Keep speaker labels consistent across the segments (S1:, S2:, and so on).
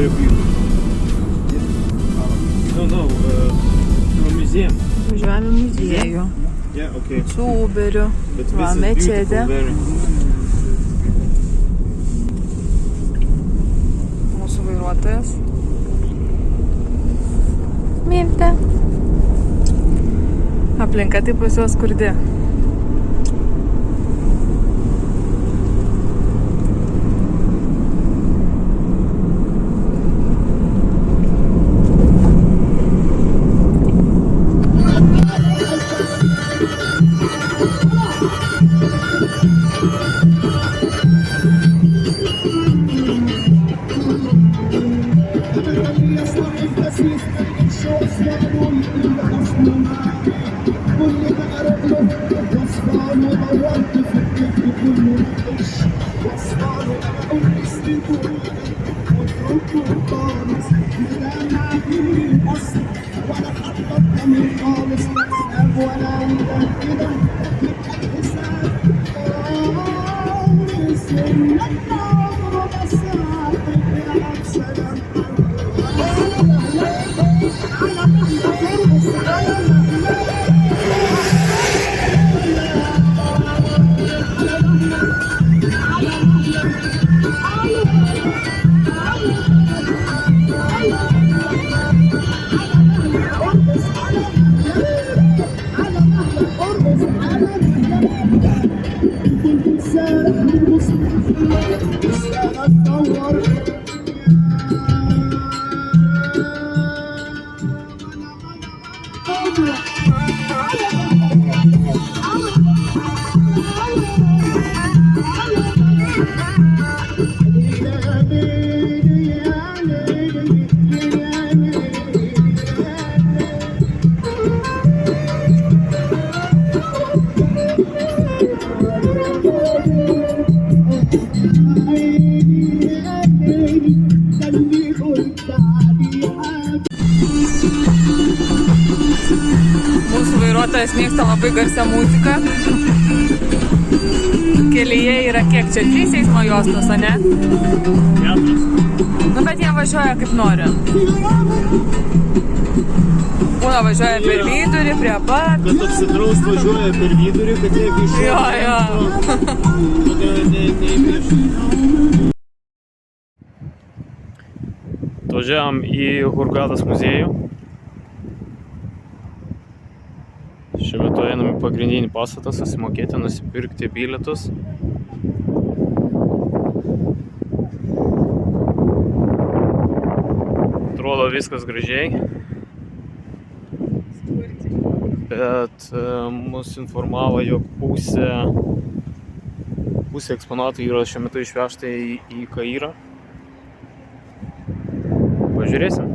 S1: area for you. No, museum.
S2: Važiuojame į muziejų.
S1: Yeah, okay.
S2: Su Uberiu.
S1: But
S2: Va,
S1: this is
S2: mečetė.
S1: beautiful, very.
S2: Mūsų vairuotojas. Mintė. Aplinka taip pas juos skurdi. Mūsų vairuotojas mėgsta labai garsią muziką. Kelyje yra kiek čia 3 eismo juostos, ane?
S1: 4.
S2: Nu, bet jie važiuoja kaip nori. Būna važiuoja per vidurį, prie pat.
S1: Kad apsidraus važiuoja per vidurį, kad jeigu iš
S2: Jo.
S1: Atvažiavam į Hurgados muziejų. Šiuo metu einam į pagrindinį pastatą, susimokėti, nusipirkti bilietus. Atrodo viskas gražiai. Bet mus informavo, jog pusė eksponatų yra šiuo metu išvežta į Kairą. Pažiūrėsim.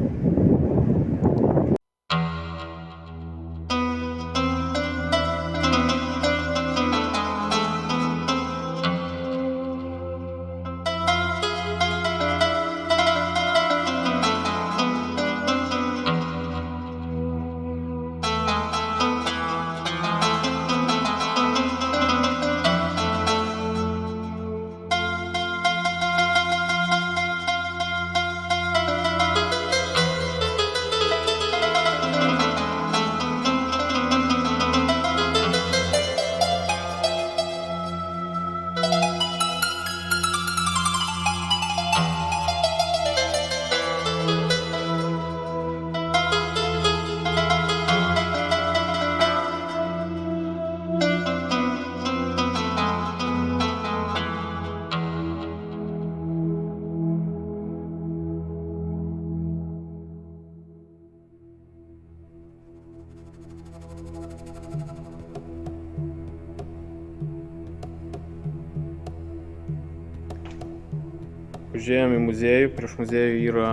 S1: Užėjom į muziejų, prieš muziejų yra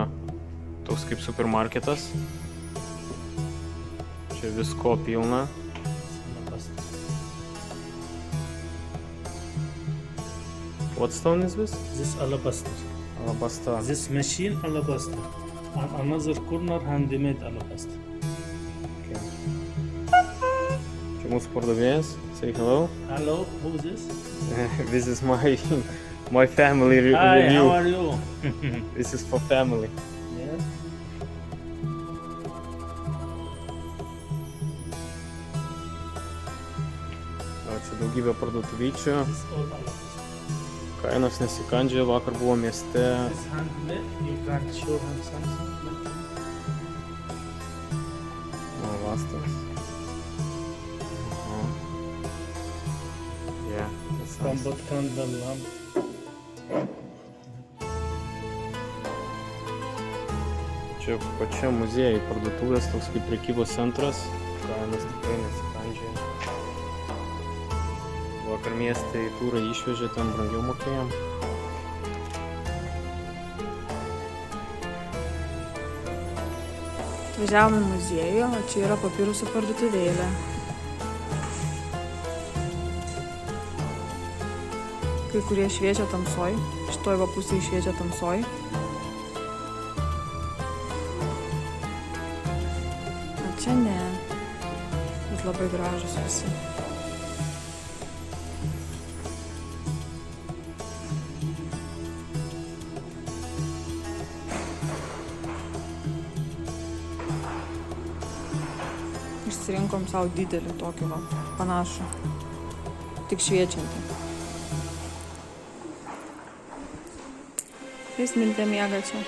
S1: toks kaip supermarketas. Čia visko pilna. What stone is this?
S3: This alabaster.
S1: Alabaster.
S3: This machine alabaster. And another corner handmade alabaster.
S1: Okay. Čia mūsų pardavėjas. Say hello.
S3: Hello, who is this?
S1: This is my My family
S3: Hi,
S1: review.
S3: how are you?
S1: This is for family.
S3: Yes.
S1: Čia daugybė parduotuvyčių,
S3: This all alopasta.
S1: kainos nesikandžioja, vakar buvo mieste.
S3: This handmade, you can't show him something.
S1: O, vastas. Aha. Yeah, that's nice.
S3: Combat candle lamp.
S1: Čia pačia muziejai parduotuvės, toks kaip prekybos centras, kainos tikrai nesikandžioja. Vakar mieste į turą išvežė, ten brangiau mokėjom.
S2: Važiavome į muziejų, o čia yra papirusų parduotuvėlė. Kai kurie šviečia tamsoj, šitoj va pusėje šviečia tamsoj. O čia ne, bet labai gražus visi. Išsirinkom savo didelį tokį va, panašų, tik šviečiantį. Jis mintė miega čia.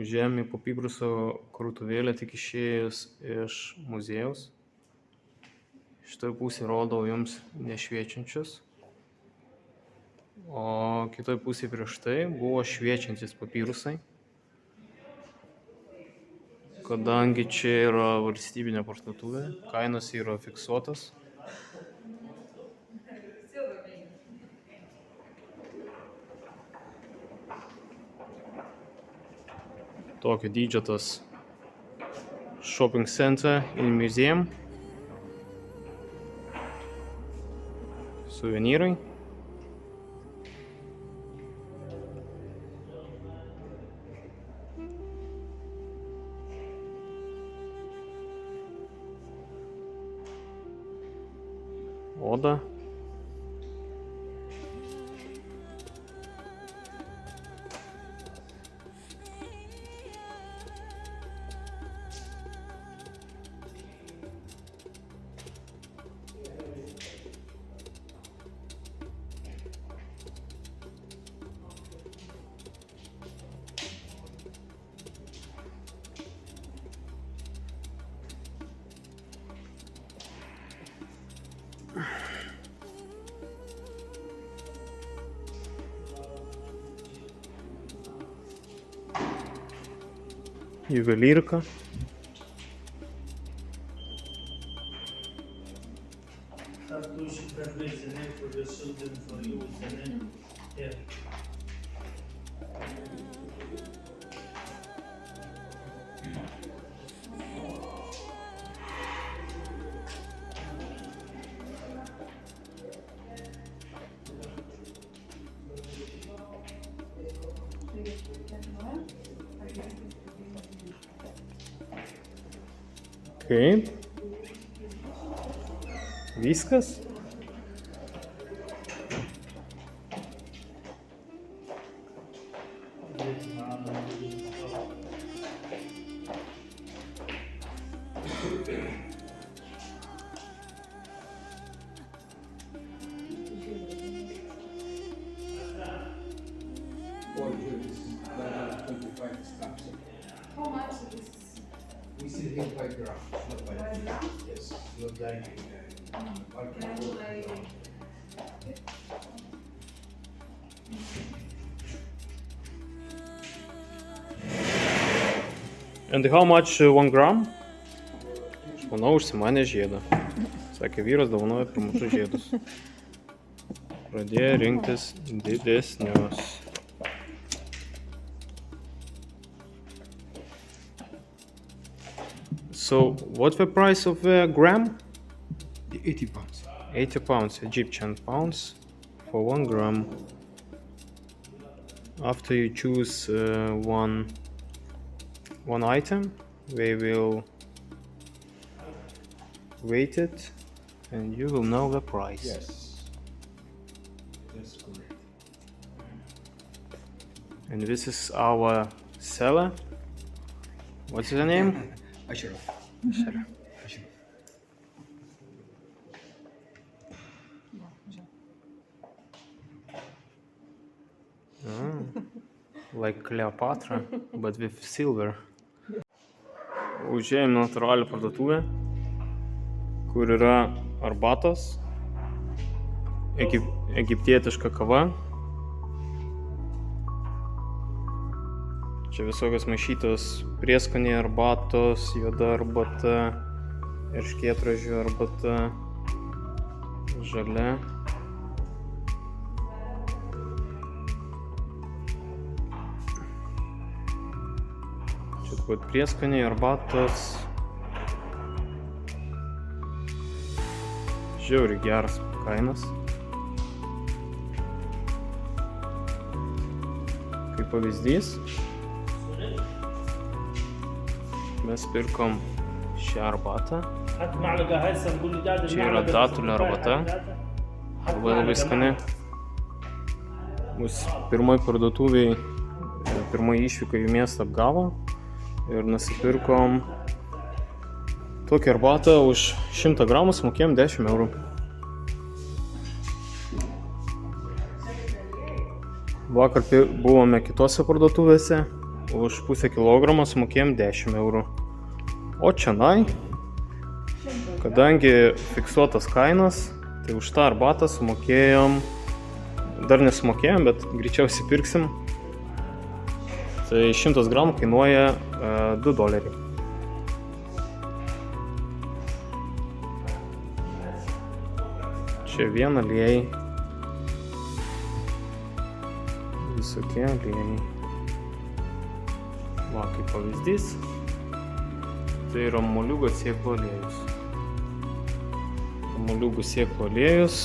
S1: Užėjome į Papybruso krautuvėlę tik išėjus iš muziejaus. Šitoj pusėje rodau jums nešviečiančius, o kitoj pusėje prieš tai buvo šviečiantis papyrusai. Kadangi čia yra valstybinė parduotuvė, kainos yra fiksuotas. Tokio dydžio tas shopping center in museum. Suvenyrai. Oda. Juvelyrika.
S3: Tartuši karbai seniai, for your children, for you seniai. Here.
S1: Kaip? Viskas?
S2: How much is this?
S4: We see here by grams, not by yes, not like
S1: And how much 1 gram? Manau, užsimanė žiedą. Sakė, vyras dovanoja per mažus žiedus. Pradėjo rinktis didesnius. So, what the price of a gram?
S4: 80 pounds.
S1: 80 pounds, Egyptian pounds for 1 gram. After you choose one item, they will weight it and you will know the price.
S4: Yes. That's correct.
S1: And this is our seller. What's his name?
S4: Ashraf.
S1: Ashraf.
S4: Ashraf.
S1: Like Cleopatra, but with silver. Užėjom natūralią parduotuvę, kur yra arbatos, egiptietiška kava. Čia visokios maišytos prieskoniai arbatos, juoda arbata, erškėtrožių arbata, žalia. Čia taip pat prieskoniai, arbatos. Žiauriai geras kainas. Kaip pavyzdys, mes pirkom šią arbatą. Čia yra datulio arbata. Labai skani. Mūsų pirmoji parduotuviai, pirmoji išvyka į miestą apgavo ir nusipirkom tokią arbatą. Už 100 gramų sumokėjom 10 eurų. Vakar buvome kitose parduotuvėse, už pusę kilogramo sumokėjom 10 eurų. O čianai, kadangi fiksuotas kainas, tai už tą arbatą sumokėjom, dar nesumokėjom, bet greičiausiai pirksim. Tai 100 gramų kainuoja $2. Čia vien aliejai. Visokie aliejai. Va, kaip pavyzdys. Tai yra moliūgo sėklų aliejus. Moliūgų sėklų aliejus.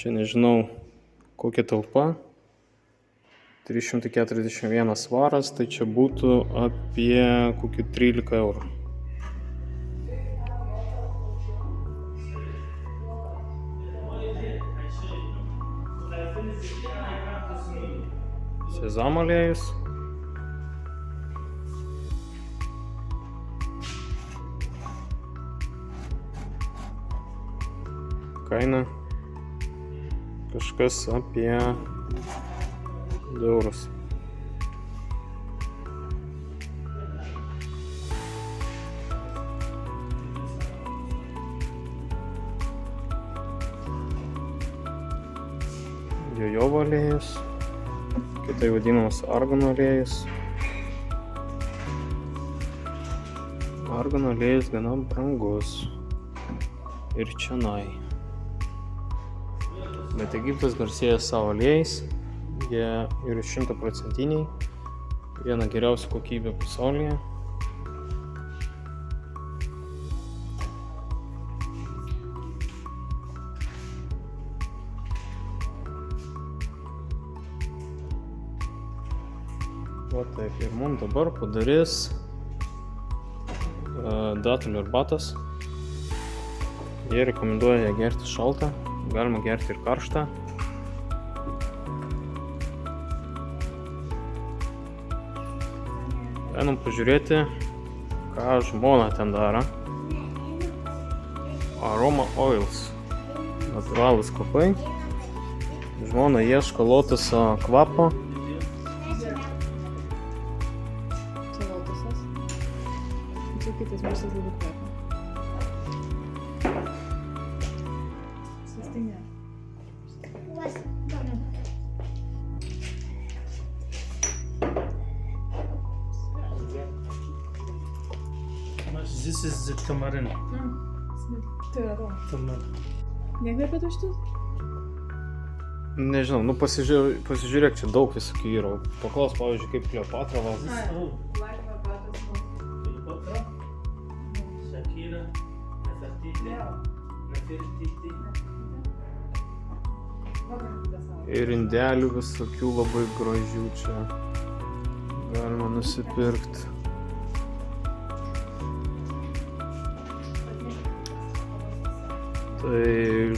S1: Čia nežinau kokia talpa. 341 svaras, tai čia būtų apie kokių 13 eurų. Sezamo aliejus. Kaina kažkas apie 2 eurus. Jojovo aliejus, kitai vadinamas argono aliejus. Argono aliejus gana brangus ir čianai. Bet Egiptas garsėja savo aliejais, jie yra 100%, viena geriausia kokybė pasaulyje. Va taip, ir mums dabar padarys datulio arbatos. Jie rekomenduoja ją gerti šaltą, galima gerti ir karštą. Einam pažiūrėti, ką žmona ten daro. Aroma Oils. Natūralūs kvapai. Žmona ieško lotuso kvapo.
S2: Čia lotusas. Čia kitas mūsų labai kvepia. Sastinė.
S3: This is the tamarind.
S2: Tai yra to.
S3: Tamarind.
S2: Nekvepia to šitas?
S1: Nežinau, nu pasižiūrėk, čia daug visokių yra. Paklaus, pavyzdžiui, kaip Kleopatra valgys.
S3: Cleopatra, Shakira, Nefertiti, Nefertiti.
S1: Ir indelių visokių labai gražių čia galima nusipirkti. Tai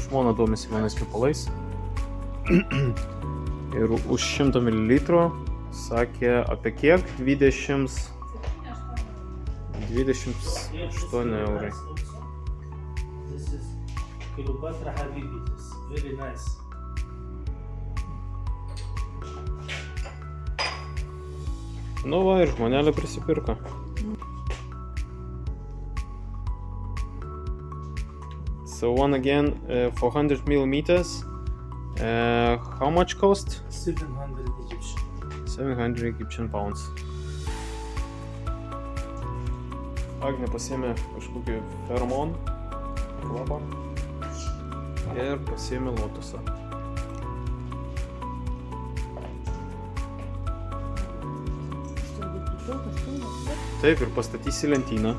S1: žmona domisi vienais kvepalais. Ir už 100 ml sakė apie kiek? 28 eurai.
S3: This is Cleopatra Habibi. This is very nice.
S1: Nu va, ir žmonelė prisipirko. So one again, 400 millimeters. How much cost?
S3: 700 Egyptian.
S1: 700 Egyptian pounds. Agnė pasiėmė kažkokį feromon kvapą ir pasiėmė lotusą. Taip, ir pastatysi lentyną.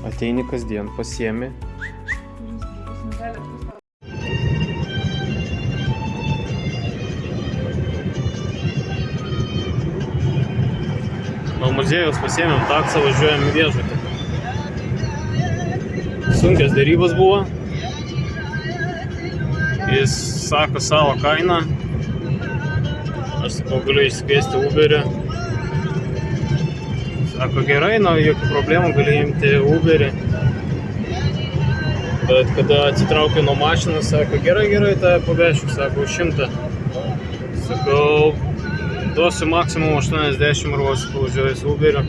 S1: Ateini kasdien, pasiėmi. Nuo muziejaus pasiėmėm taksą, važiuojam į viešbutį. Sunkios derybos buvo. Jis sako savo kainą. Aš sakau, galiu išsikviesti Uberį. Sako, gerai, jokių problemų, gali imti Uberį. Bet kada atsitraukiu nuo mašinos, sako, gerai, tai pavešiu, sako, 100. Sakau, duosiu maksimum 80 eurų, sakau, važiuoju su Uberiu.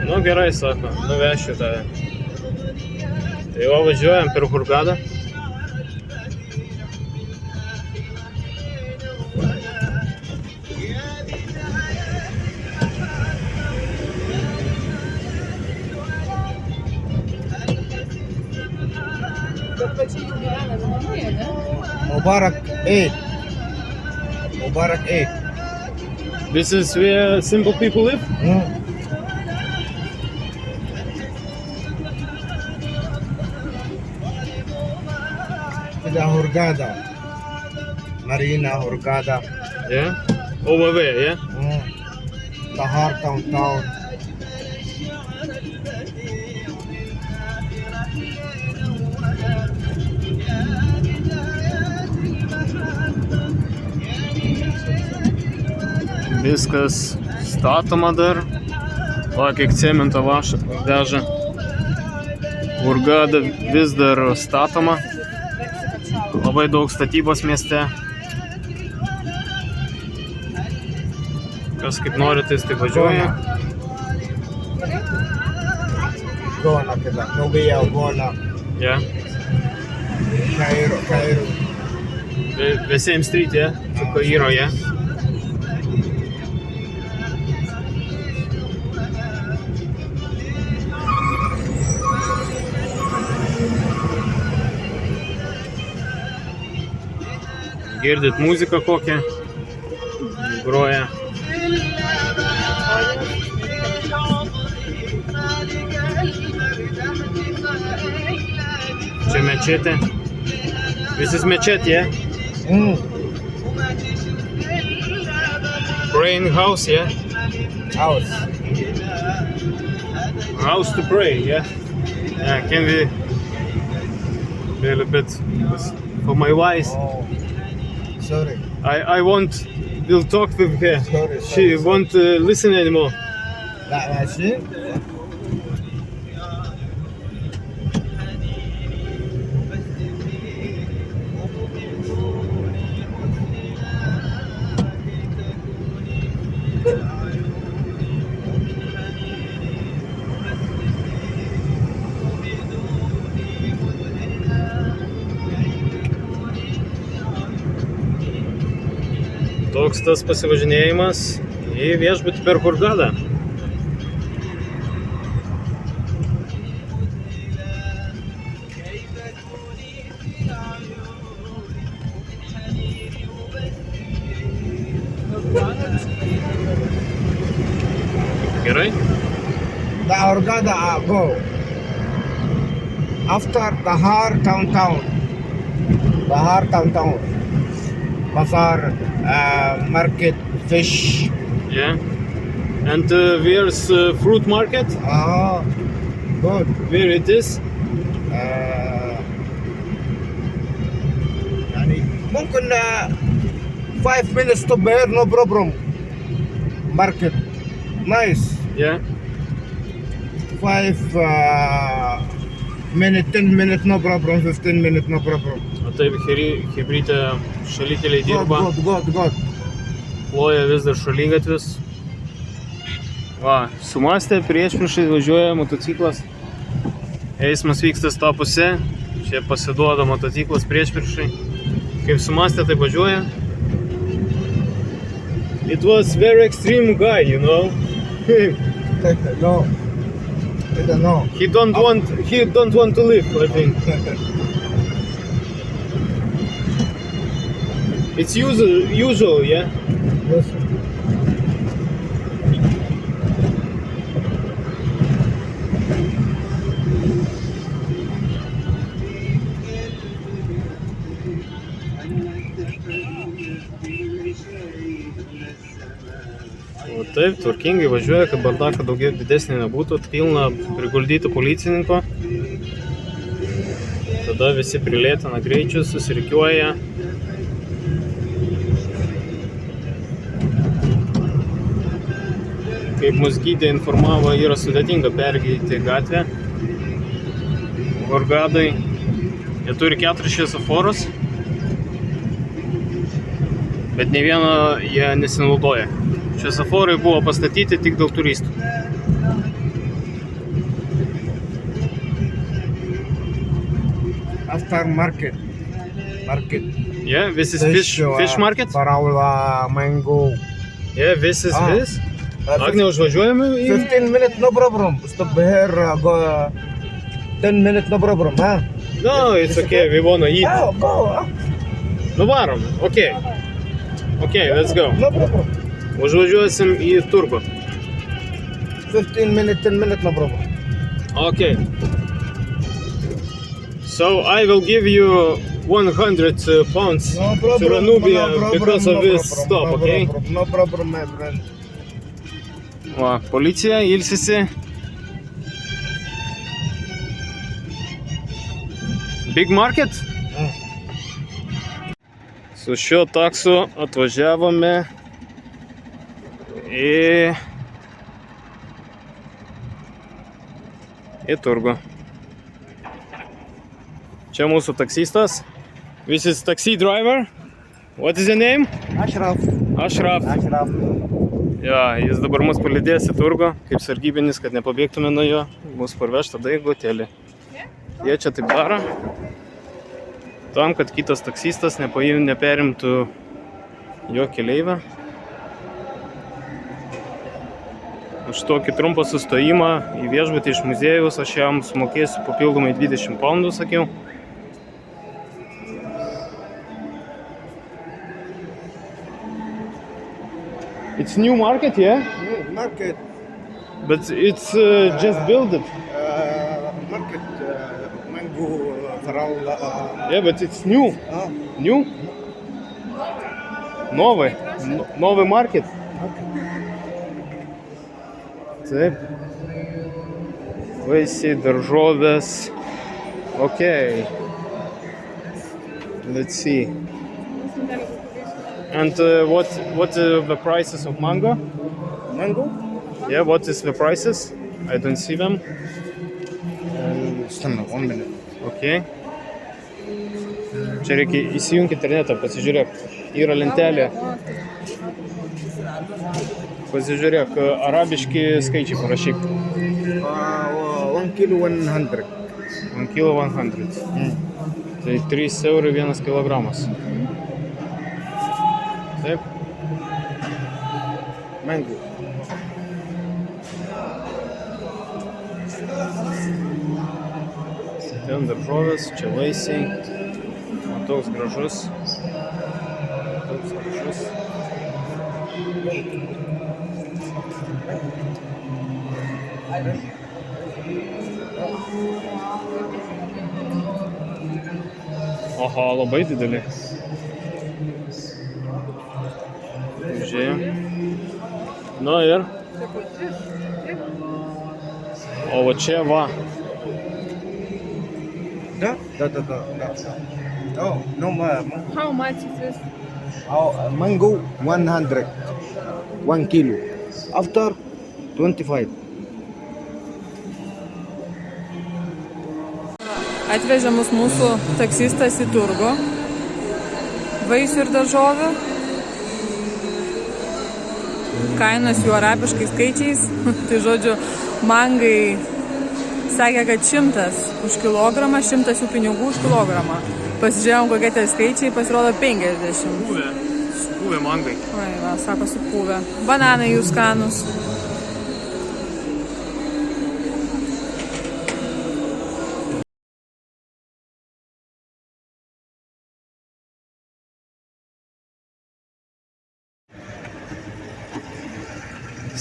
S1: Nu gerai, sako, nuvešiu tave. Tai va, važiuojam per Hurgadą.
S4: Mubarak 8. Mubarak 8.
S1: This is where simple people live?
S4: Kida Hurgada. Marina Hurgada.
S1: Yeah? Over there, yeah?
S4: Tahar town.
S1: Viskas statoma dar. Va, kiek cemento veža. Hurgada vis dar statoma. Labai daug statybos mieste. Kas kaip nori, tai važiuoja.
S4: Gona kida. Nubija Gona.
S1: Yeah.
S4: Cairo.
S1: The same street, yeah? To Cairo, yeah? Girdit muziką kokią? Groja. Čia mečetė. This is mečetė, yeah? Praying house, yeah?
S4: House.
S1: House to pray, yeah? Yeah, can we a little bit for my wife?
S4: Oh. Sorry.
S1: We'll talk with her.
S4: Sorry.
S1: She won't listen anymore.
S4: لا ماشي.
S1: Toks tas pasivažinėjimas į viešbutį per Hurgadą. Gerai?
S4: The Hurghada go. After Dahar downtown. Dahar downtown. Bazaar, market, fish.
S1: Yeah. And where's fruit market?
S4: Good.
S1: Where it is?
S4: يعني ممكن 5 minutes to bear, no problem. Market, nice.
S1: Yeah.
S4: 5 minutes, 10 minutes, no problem. 15 minutes, no problem.
S1: O taip, Hebrytė šalikeliai dirba,
S4: Good.
S1: ploja vis dar šaligatvis. Va, sumastė, priešpriešai važiuoja motociklas. Eismas vyksta tą pusę, čia pasiduoda motociklas priešpriešai. Kaip sumastė, tai važiuoja. It was very extreme guy, you know.
S4: No, I don't know.
S1: He don't want to live, I think. It's usual, yeah?
S4: Yes.
S1: O taip, tvarkingai važiuoja, kad bardaka daugiau didesnė nebūtų, pilna priguldytų policininko. Tada visi prilėtina greičius, susirikiuoja. Kaip mus gydė informavo, yra sudėtinga pergyti gatvę Hurgadai. Jie turi 4 šviesoforus, bet ne vieno jie nesinaudoja. Šviesoforai buvo pastatyti tik dėl turistų.
S4: After market.
S1: Yeah, this is fish market?
S4: Paraula, mango.
S1: Yeah, this is
S4: Ah.
S1: this. Agne, užvažiuojame į...
S4: 15 minutes, no problem. Stop here, go 10 minutes, no problem, huh?
S1: No, it's okay, we wanna eat.
S4: Go.
S1: Nu varom, okay. Okay, let's go.
S4: No problem.
S1: Užvažiuosim į Turku.
S4: 15 minutes, 10 minutes, no problem.
S1: Okay. So I will give you 100 pounds
S4: No problem.
S1: to Ranubia
S4: no problem,
S1: because of
S4: no
S1: this
S4: problem,
S1: stop,
S4: no
S1: okay?
S4: Problem, no problem, my friend.
S1: Va, policija ilsisi. Big market? Su šiuo taksu atvažiavome į turgų. Čia mūsų taksistas. This is taxi driver. What is your name?
S4: Ashraf.
S1: Ashraf. Ja, jis dabar mus palydės į turgų, kaip sargybinis, kad nepabėgtume nuo jo. Mus parveš tada į hotelį. Jie čia taip daro, tam, kad kitas taksistas neperimtų jo keleivę. Už tokį trumpą sustojimą į viešbutį iš muziejaus aš jam sumokėsiu papildomai 20 poundų, sakiau. It's new market, yeah?
S4: Market.
S1: But it's just built it.
S4: Market, mango, paraula.
S1: Yeah, but it's new. New? Новый. Новый market. Taip. Vaisiai, daržovės. Okay. Let's see. And what the prices of mango?
S4: Mango?
S1: Yeah, what is the prices? I don't see them.
S4: استنى 1 minute.
S1: Okay. Čia reikia įsijungti internetą, pasižiūrėk. Yra lentelė. Pasižiūrėk, arabiški skaičiai parašyk.
S4: 1 kilo 100.
S1: 1 kilo 100. Tai 3 eurai 1 kilogramas. Taip.
S4: Mango.
S1: Ten daržovės, čia vaisiai. Toks gražus. Toks gražus. Aha, labai didelį. Žiūrėjau. Nu ir. O va čia va.
S4: Da. Oh, no
S2: How much is this?
S4: mango 100. 1 kilo. After 25.
S2: Atvežė mus mūsų taksistas į turgų. Vaisių ir daržovių. Kainos jų arabiškais skaičiais. Tai žodžiu, mangai sakė, kad 100 už kilogramą, 100 jų pinigų už kilogramą. Pasižiūrėjom, kokie tie skaičiai, pasirodo 50.
S1: Supuvę mangai.
S2: Oi, va, sako supuvę. Bananai jų skanus.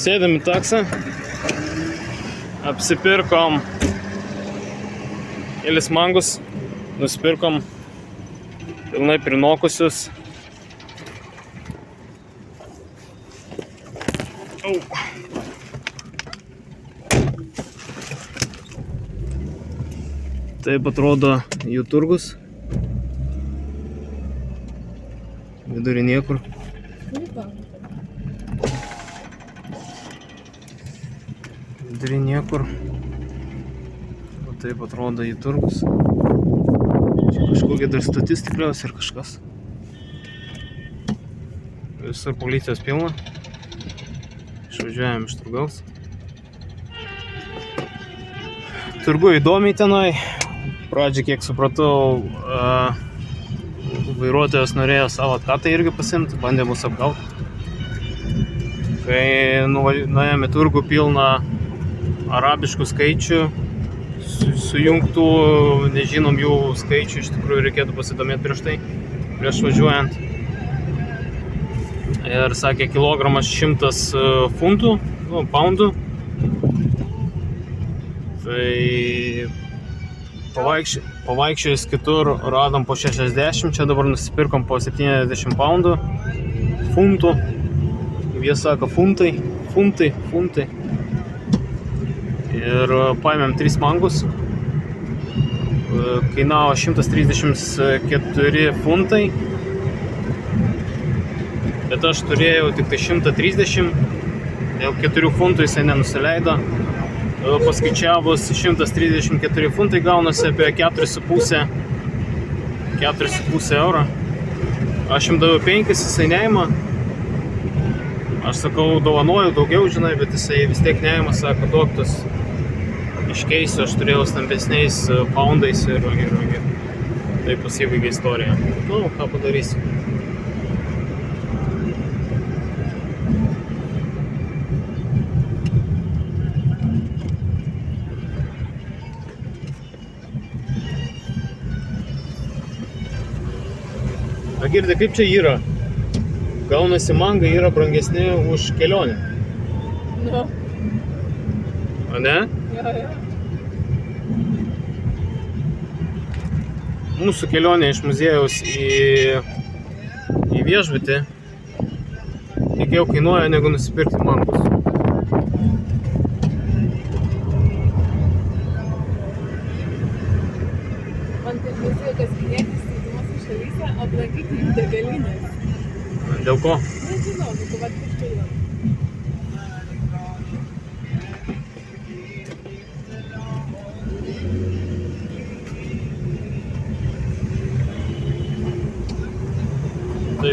S1: Sėdėm į taksą. Apsipirkom kelis mangus. Nusipirkom pilnai prinokusius. Taip atrodo jų turgus. Vidury niekur. Vidury niekur. O taip atrodo jų turgus. Čia kažkokia dar stotis tikriausiai ar kažkas. Visur policijos pilna. Išvažiuojam iš turgaus. Turgu įdomiai tenai. Pradžiai, kiek supratau, vairuotojas norėjo savo atkatą irgi pasimti, bandė mus apgauti. Kai nuėjome turgų pilną arabiškų skaičių, sujungtų, nežinom jų skaičių, iš tikrųjų reikėtų pasidomėti prieš tai, prieš važiuojant. Ir sakė, kilogramas 100 funtų, poundų. Tai pavaikščiojus kitur radom po 60, čia dabar nusipirkom po 70 poundų, funtų. Jie sako funtai. Ir paėmėm 3 mangus. Kainavo 134 funtai. Bet aš turėjau tik tai 130. Dėl 4 funtų jisai nenusileido. Paskaičiavus 134 funtai gaunasi apie 4,5 eurą. Aš jam daviau 5, jisai neima. Aš sakau, dovanoju daugiau, žinai, bet jisai vis tiek neima, sako, duok tas iškeisiu, aš turėjau stambesniais poundais ir taip pasibaigė istorija. Nu, ką padarysiu. Girdi, kaip čia yra? Gaunasi mangai yra brangesni už kelionę.
S2: No.
S1: O ne?
S2: Jo.
S1: Mūsų kelionė iš muziejaus į viešbutį ilgiau kainuoja negu nusipirkti mangus.
S2: Man taip nusėjo, kas kinėtis įdomose šalyse aplankyti jų degalinės.
S1: Dėl ko?
S2: Nežinau, bet tu vat kažkaip.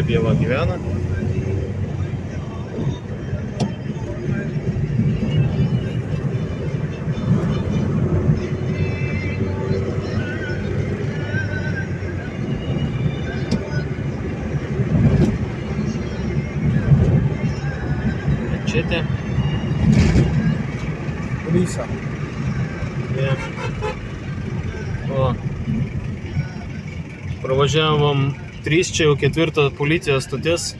S1: taip jie va gyvena. Čete.
S4: Lisa.
S1: Ja. O. Pravažiavom 3, čia jau 4 policijos stotis.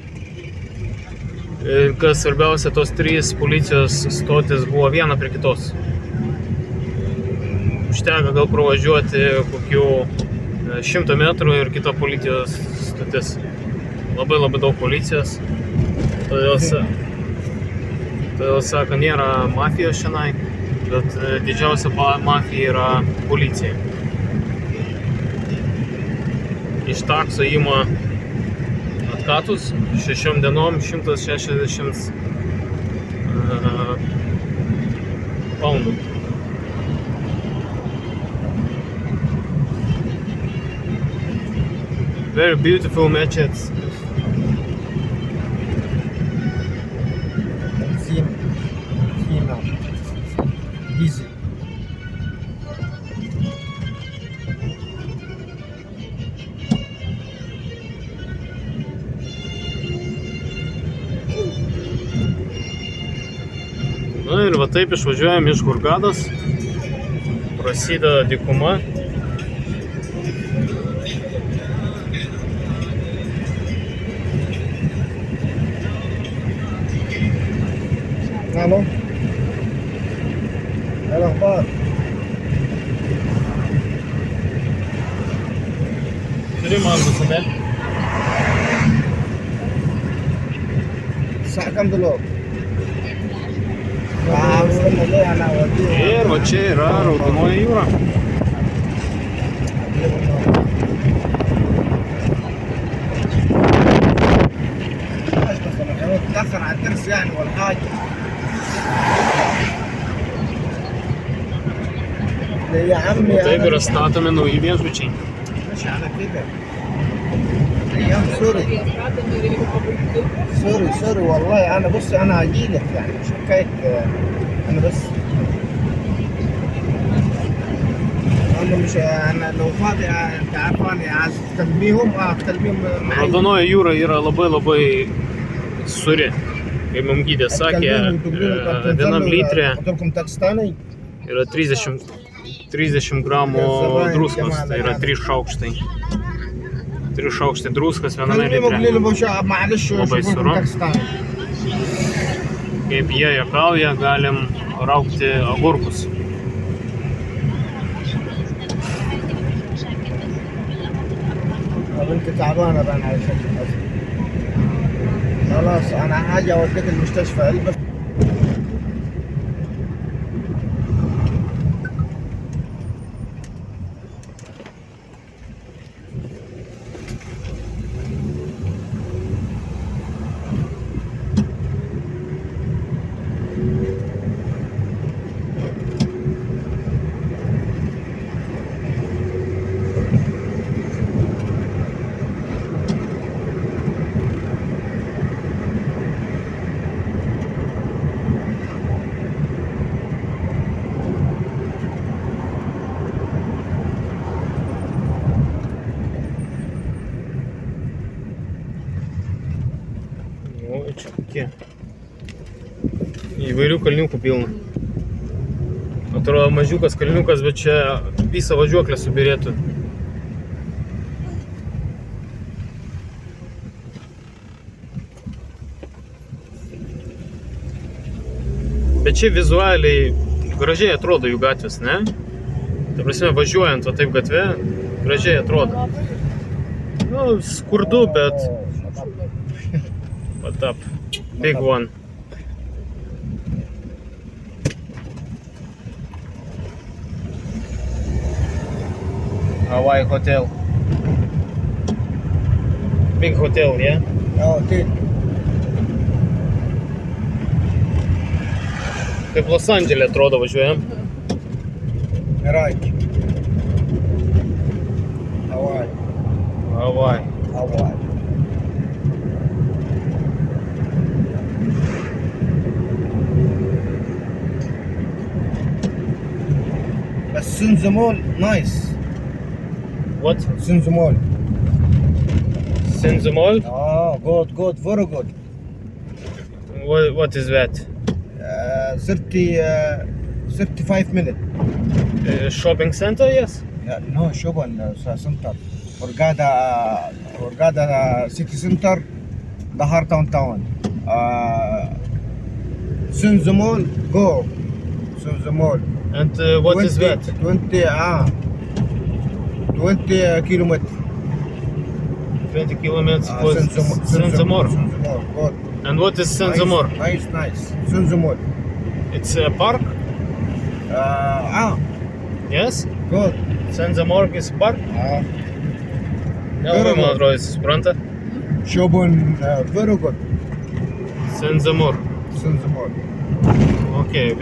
S1: Ir kas svarbiausia, tos 3 policijos stotis buvo viena prie kitos. Užteka gal pravažiuoti kokių 100 metrų ir kita policijos stotis. Labai daug policijos. Todėl sako, nėra mafijos šiandien, bet didžiausia mafija yra policija. Iš takso ima atkatus 6 dienom 160 poundų. Very beautiful mečets.
S4: Easy.
S1: Na ir va taip išvažiuojam iš Hurgados. Prasideda dykuma.
S4: الو ايه الاخبار؟
S1: Turi mazgų ne?
S4: الساعة كم دلوقتي؟ وصلنا ليه انا اوديه
S1: Ir va čia yra Raudonoji jūra.
S4: انا متأخر على الدرس يعني ولا حاجة يا عمي
S1: Taip yra statomi nauji viešbučiai.
S4: مش على كده ايام سوري والله انا بص انا هجيلك يعني مش حكايه انا بس انا مش انا لو فاضي انت عارفاني عايز تكلميهم تكلميهم معي
S1: Raudonoji jūra yra labai suri. Kaip mums gydė sakė, vienam litre
S4: قلت لكم باكستاني
S1: yra 30 gramų druskos, tai yra 3 šaukštai. 3 šaukštai druskos viename
S4: كلميهم
S1: litre.
S4: قولي معلش
S1: Labai
S4: شوفوا
S1: suru.
S4: باكستاني
S1: Kaip jie juokauja, galim raukti agurkus.
S4: طب انت تعبانه بقى على شكل خلاص انا هاجي اوديك المستشفى البس
S1: O, čia kokie. Įvairių kalniukų pilna. Atrodo mažiukas kalniukas, bet čia visą važiuoklę subirėtų. Bet čia vizualiai gražiai atrodo jų gatvės, ne? Ta prasme, važiuojant va taip gatve, gražiai atrodo. Nu, skurdu, bet what up? Big one. Hawaii Hotel. Big hotel, yeah?
S4: اكيد
S1: Kaip Los Andžele atrodo važiuojam.
S4: ايه رايك؟ هواي
S1: Hawaii.
S4: هواي Senzamol, nice.
S1: What?
S4: Senzamol.
S1: Senzamol?
S4: Oh, good, very good.
S1: What is that?
S4: 35 minutes.
S1: Shopping center, yes?
S4: No, Shoban center. Hurghada city center, Dahar downtown. Senzamol, go. Senzamol.
S1: And what is that?
S4: 20 kilometers.
S1: 20 kilometers for Senzamor.
S4: Senzamol, good.
S1: And what is Senzamor?
S4: Nice. Senzamol.
S1: It's a park? Yes?
S4: Good.
S1: Senzamor is park? Nelabai, man atrodo, jis supranta.
S4: Shoban, very good.
S1: Senzamor.
S4: Senzamol.
S1: Okay.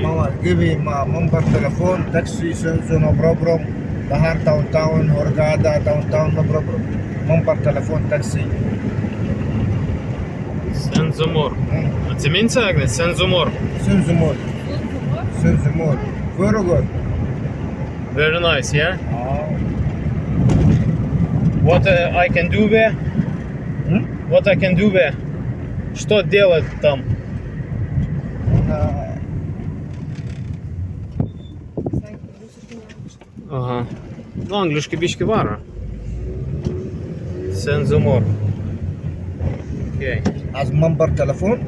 S4: Mama, give me my number telephone, taxi, Senzo, no problem. Dahar downtown, Hurghada downtown, no problem. Number telephone, taxi.
S1: Senzamor. Atsiminsi, Agne? Senzamor.
S4: Senzamol. Senzamol. Very good.
S1: Very nice, yeah? What I can do there? What I can do there? Что делать там? Ага. Nu, angliškai biški varo. Senzamor. Okay.
S4: As number telephone,